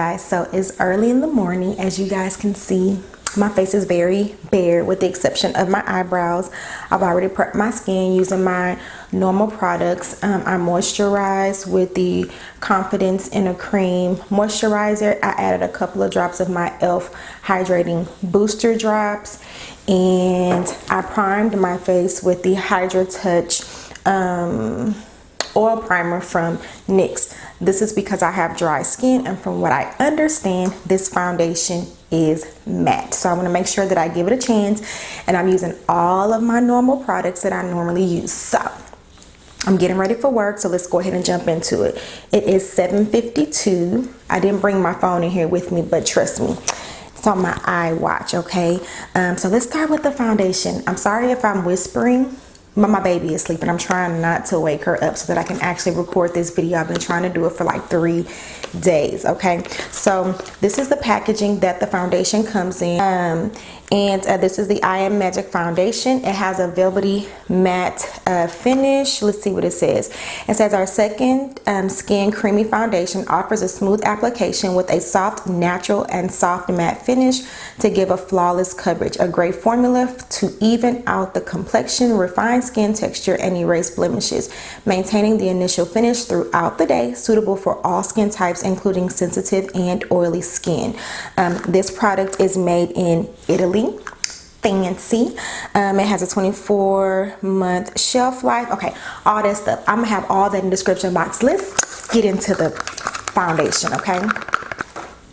guys, so it's early in the morning. As you guys can see, my face is very bare with the exception of my eyebrows. I've already prepped my skin using my normal products. I moisturize with the Confidence Inner Cream moisturizer. I added a couple of drops of my e.l.f. hydrating booster drops, and I primed my face with the Hydra Touch oil primer from NYX. This is because I have dry skin, and from what I understand, this foundation is matte. So I want to make sure that I give it a chance, and I'm using all of my normal products that I normally use. So I'm getting ready for work, so let's go ahead and jump into it. It is 7:52. I didn't bring my phone in here with me, but trust me, it's on my iWatch, okay? So let's start with the foundation. I'm sorry if I'm whispering, but my baby is sleeping. I'm trying not to wake her up so that I can actually record this video. I've been trying to do it for like 3 days, okay? So this is the packaging that the foundation comes in. This is the iAmPrincess foundation. It has a velvety matte finish. Let's see what it says. It says our second skin creamy foundation offers a smooth application with a soft, natural, and soft matte finish to give a flawless coverage. A great formula to even out the complexion, refine skin texture, and erase blemishes, maintaining the initial finish throughout the day, suitable for all skin types, including sensitive and oily skin. This product is made in Italy. Fancy. It has a 24-month shelf life. Okay, all that stuff. I'm gonna have all that in the description box. Let's get into the foundation, okay?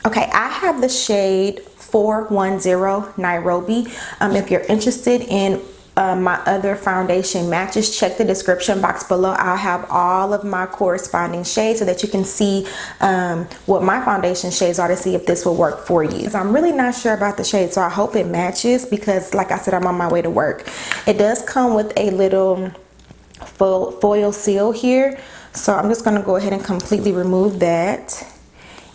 Okay, I have the shade 410 Nairobi. If you're interested in my other foundation matches, check the description box below. I'll have all of my corresponding shades so that you can see what my foundation shades are to see if this will work for you. So I'm really not sure about the shade, so I hope it matches because, like I said, I'm on my way to work. It does come with a little foil seal here, so I'm just going to go ahead and completely remove that.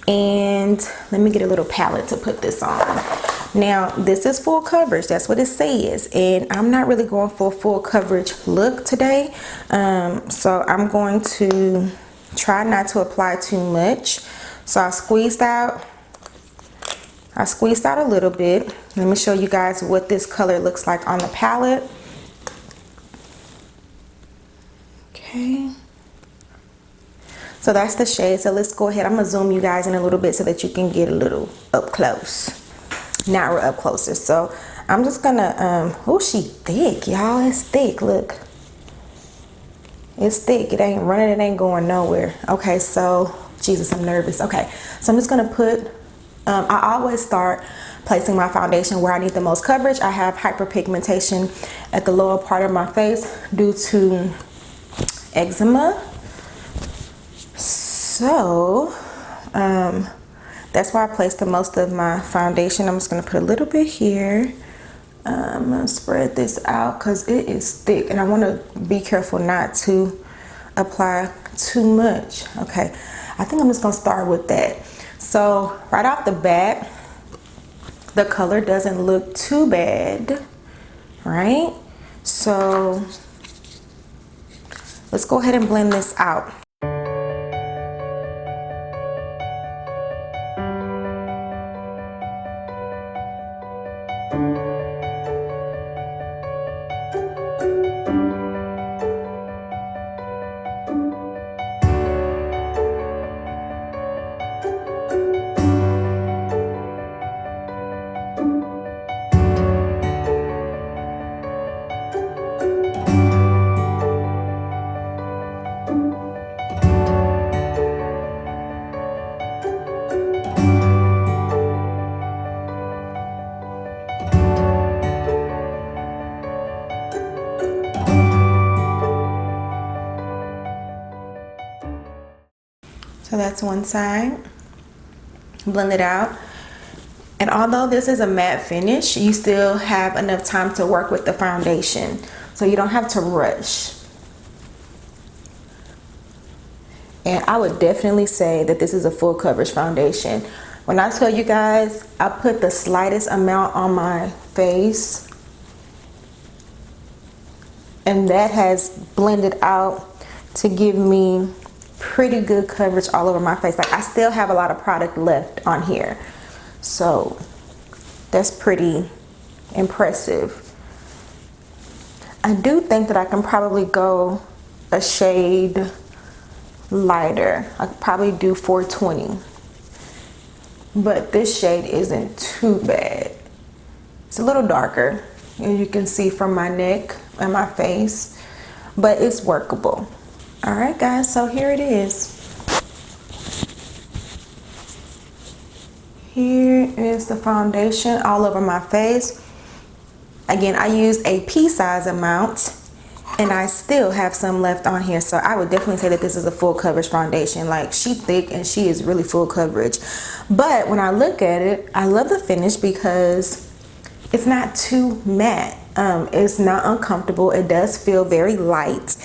And let me get a little palette to put this on. Now, this is full coverage. That's what it says. And I'm not really going for a full coverage look today. So I'm going to try not to apply too much. So I squeezed out a little bit. Let me show you guys what this color looks like on the palette. Okay. So that's the shade. So let's go ahead. I'm gonna zoom you guys in a little bit so that you can get a little up close. Now we're up closer. So I'm just gonna, oh, she thick, y'all. It's thick, look. It's thick. It ain't running, it ain't going nowhere. Okay, so, Jesus, I'm nervous. Okay, so I'm just gonna put, I always start placing my foundation where I need the most coverage. I have hyperpigmentation at the lower part of my face due to eczema. So that's where I place the most of my foundation. I'm just going to put a little bit here. I'm going to spread this out because it is thick, and I want to be careful not to apply too much. Okay, I think I'm just going to start with that. So right off the bat, the color doesn't look too bad, right? So let's go ahead and blend this out. So that's one side. Blend it out. And although this is a matte finish, you still have enough time to work with the foundation. So you don't have to rush. And I would definitely say that this is a full coverage foundation. When I tell you guys, I put the slightest amount on my face, and that has blended out to give me pretty good coverage all over my face. Like, I still have a lot of product left on here, so that's pretty impressive. I do think that I can probably go a shade lighter. I could probably do 420, but this shade isn't too bad. It's a little darker, as you can see from my neck and my face, but it's workable. All right, guys, so here it is. Here is the foundation all over my face. Again, I used a pea size amount, and I still have some left on here, so I would definitely say that this is a full coverage foundation. Like, she thick and she is really full coverage. But when I look at it, I love the finish because it's not too matte. It's not uncomfortable. It does feel very light.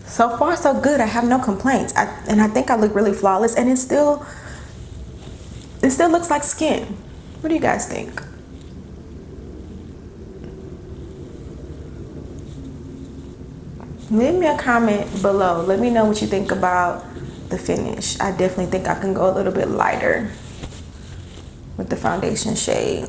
So far, so good. I have no complaints. And I think I look really flawless, and it still looks like skin. What do you guys think? Leave me a comment below. Let me know what you think about the finish. I definitely think I can go a little bit lighter with the foundation shade.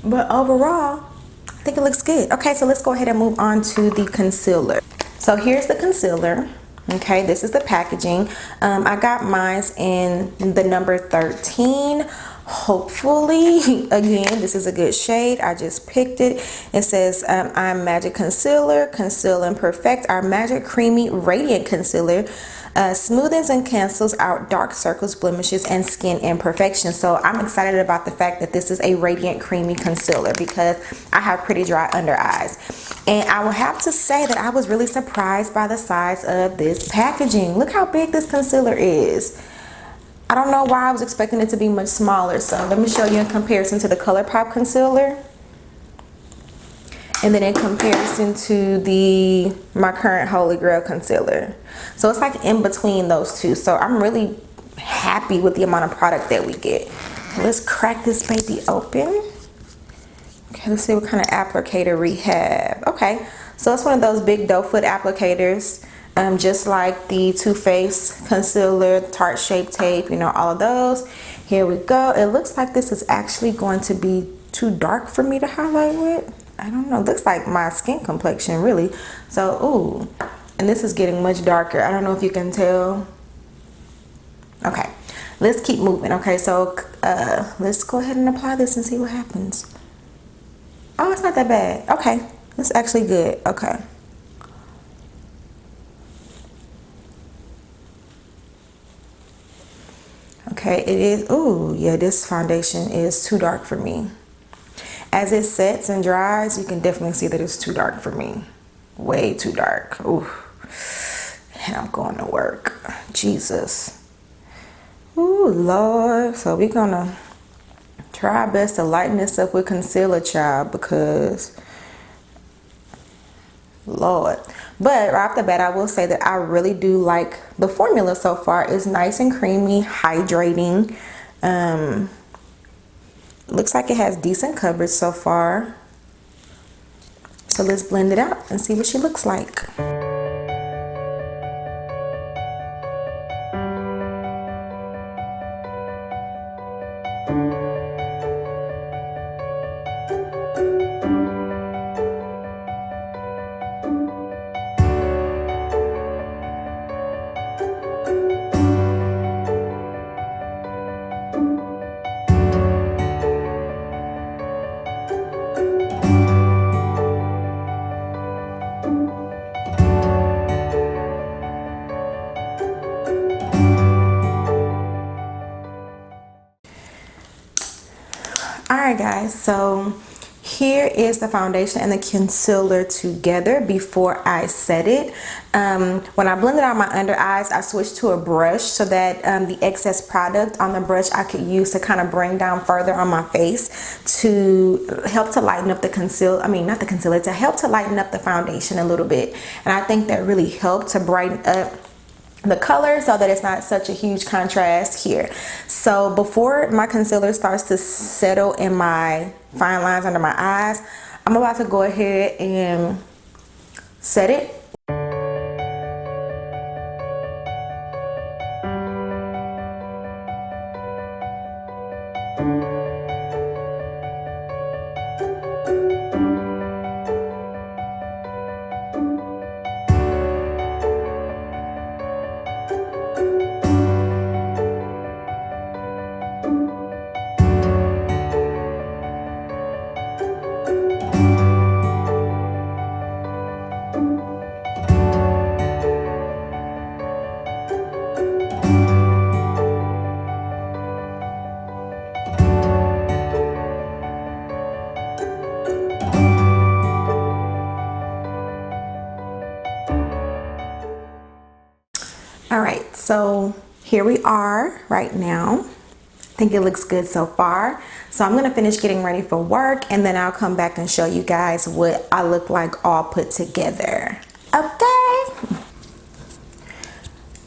But overall, I think it looks good. Okay, so let's go ahead and move on to the concealer. So here's the concealer. Okay, this is the packaging. I got mine in the number 13. Hopefully, again, this is a good shade. I just picked it. It says I'm Magic Concealer, Conceal and Perfect. Our Magic Creamy Radiant Concealer smoothens and cancels out dark circles, blemishes, and skin imperfections. So I'm excited about the fact that this is a radiant creamy concealer because I have pretty dry under eyes. And I will have to say that I was really surprised by the size of this packaging. Look how big this concealer is. I don't know why I was expecting it to be much smaller. So let me show you in comparison to the ColourPop concealer. And then in comparison to my current Holy Grail concealer. So it's like in between those two. So I'm really happy with the amount of product that we get. Let's crack this baby open. Okay, let's see what kind of applicator we have. Okay, so it's one of those big doe foot applicators. Just like the Too Faced concealer, Tarte Shape Tape, you know, all of those. Here we go. It looks like this is actually going to be too dark for me to highlight with. I don't know. It looks like my skin complexion, really. So, ooh. And this is getting much darker. I don't know if you can tell. Okay. Let's keep moving. Okay, so let's go ahead and apply this and see what happens. Oh, it's not that bad. Okay. It's actually good. Okay. Okay, it is. Ooh, yeah, this foundation is too dark for me. As it sets and dries, you can definitely see that it's too dark for me. Way too dark. Ooh. And I'm going to work. Jesus. Ooh, Lord. So we're going to try our best to lighten this up with concealer, child, because Lord. But right off the bat, I will say that I really do like the formula so far. It's nice and creamy, hydrating. Looks like it has decent coverage so far. So let's blend it out and see what she looks like. Alright guys, so here is the foundation and the concealer together before I set it. When I blended out my under eyes, I switched to a brush so that the excess product on the brush I could use to kind of bring down further on my face to help to lighten up the to help to lighten up the foundation a little bit. And I think that really helped to brighten up the color so that it's not such a huge contrast here. So before my concealer starts to settle in my fine lines under my eyes, I'm about to go ahead and set it. All right, so here we are right now. I think it looks good so far. So I'm gonna finish getting ready for work, and then I'll come back and show you guys what I look like all put together. Okay.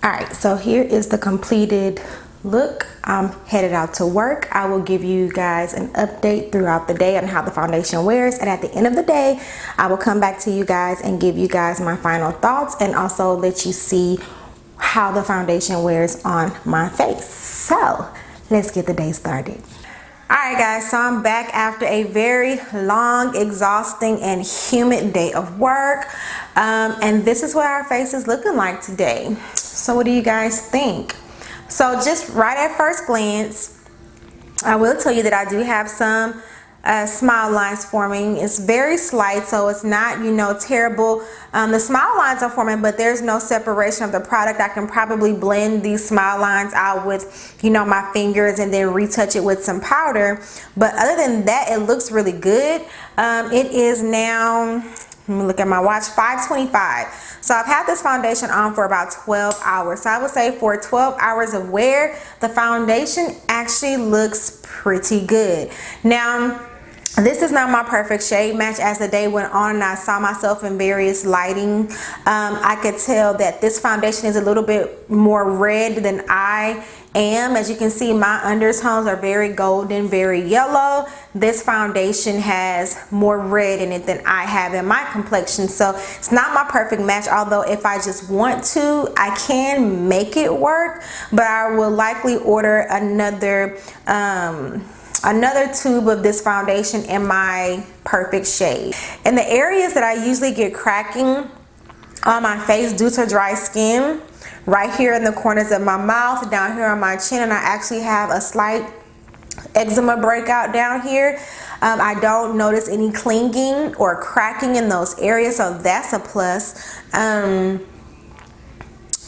All right, so here is the completed look. I'm headed out to work. I will give you guys an update throughout the day on how the foundation wears, and at the end of the day, I will come back to you guys and give you guys my final thoughts, and also let you see how the foundation wears on my face. So let's get the day started. All right guys, so I'm back after a very long, exhausting, and humid day of work, and this is what our face is looking like today. So what do you guys think? So just right at first glance, I will tell you that I do have some smile lines forming. It's very slight, so it's not, you know, terrible. The smile lines are forming, but there's no separation of the product. I can probably blend these smile lines out with, you know, my fingers and then retouch it with some powder. But other than that, it looks really good. It is now, let me look at my watch, 5:25. So I've had this foundation on for about 12 hours. So I would say for 12 hours of wear, the foundation actually looks pretty good. Now, this is not my perfect shade match. As the day went on and I saw myself in various lighting, I could tell that this foundation is a little bit more red than I am. As you can see, my undertones are very golden, very yellow. This foundation has more red in it than I have in my complexion. So it's not my perfect match, although if I just want to, I can make it work, but I will likely order another tube of this foundation in my perfect shade. In the areas that I usually get cracking on my face due to dry skin, right here in the corners of my mouth, down here on my chin, and I actually have a slight eczema breakout down here, I don't notice any clinging or cracking in those areas, so that's a plus.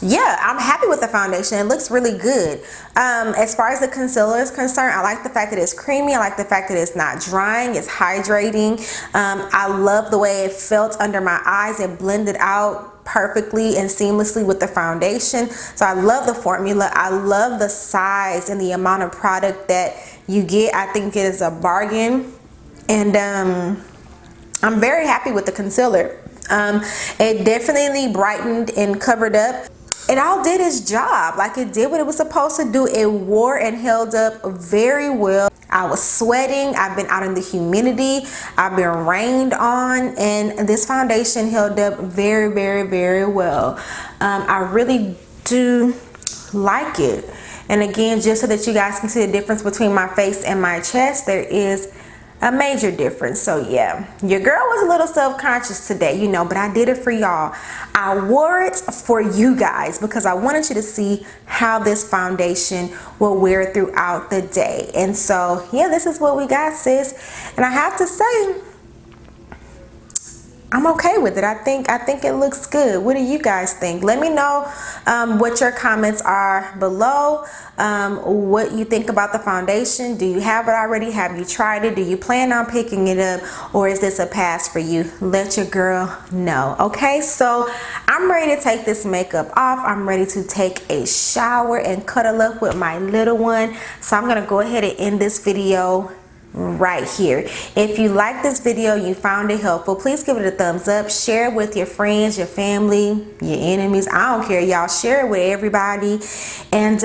Yeah, I'm happy with the foundation. It looks really good. As far as the concealer is concerned, I like the fact that it's creamy. I like the fact that it's not drying, it's hydrating. I love the way it felt under my eyes. It blended out perfectly and seamlessly with the foundation. So I love the formula. I love the size and the amount of product that you get. I think it is a bargain, and I'm very happy with the concealer. It definitely brightened and covered up. It all did its job. Like, it did what it was supposed to do. It wore and held up very well. I was sweating. I've been out in the humidity. I've been rained on, and this foundation held up very, very, very well. I really do like it. And again, just so that you guys can see the difference between my face and my chest, there is a major difference. So yeah, your girl was a little self-conscious today, you know, but I did it for y'all. I wore it for you guys because I wanted you to see how this foundation will wear throughout the day. And so yeah, this is what we got, sis. And I have to say, I'm okay with it. I think it looks good. What do you guys think? Let me know what your comments are below. What you think about the foundation. Do you have it already? Have you tried it? Do you plan on picking it up, or is this a pass for you? Let your girl know. Okay, so I'm ready to take this makeup off. I'm ready to take a shower and cuddle up with my little one. So I'm gonna go ahead and end this video right here. If you like this video, you found it helpful, please give it a thumbs up. Share it with your friends, your family, your enemies. I don't care, y'all. Share it with everybody, and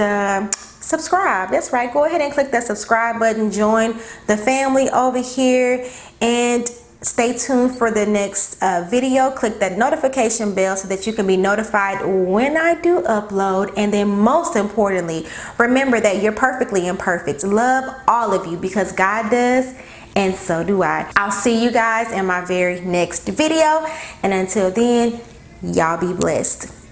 subscribe. That's right, go ahead and click that subscribe button. Join the family over here, and Stay tuned for the next video. Click that notification bell so that you can be notified when I do upload. And then most importantly, remember that you're perfectly imperfect. Love all of you because God does, and so do I. I'll see you guys in my very next video. And until then, y'all be blessed.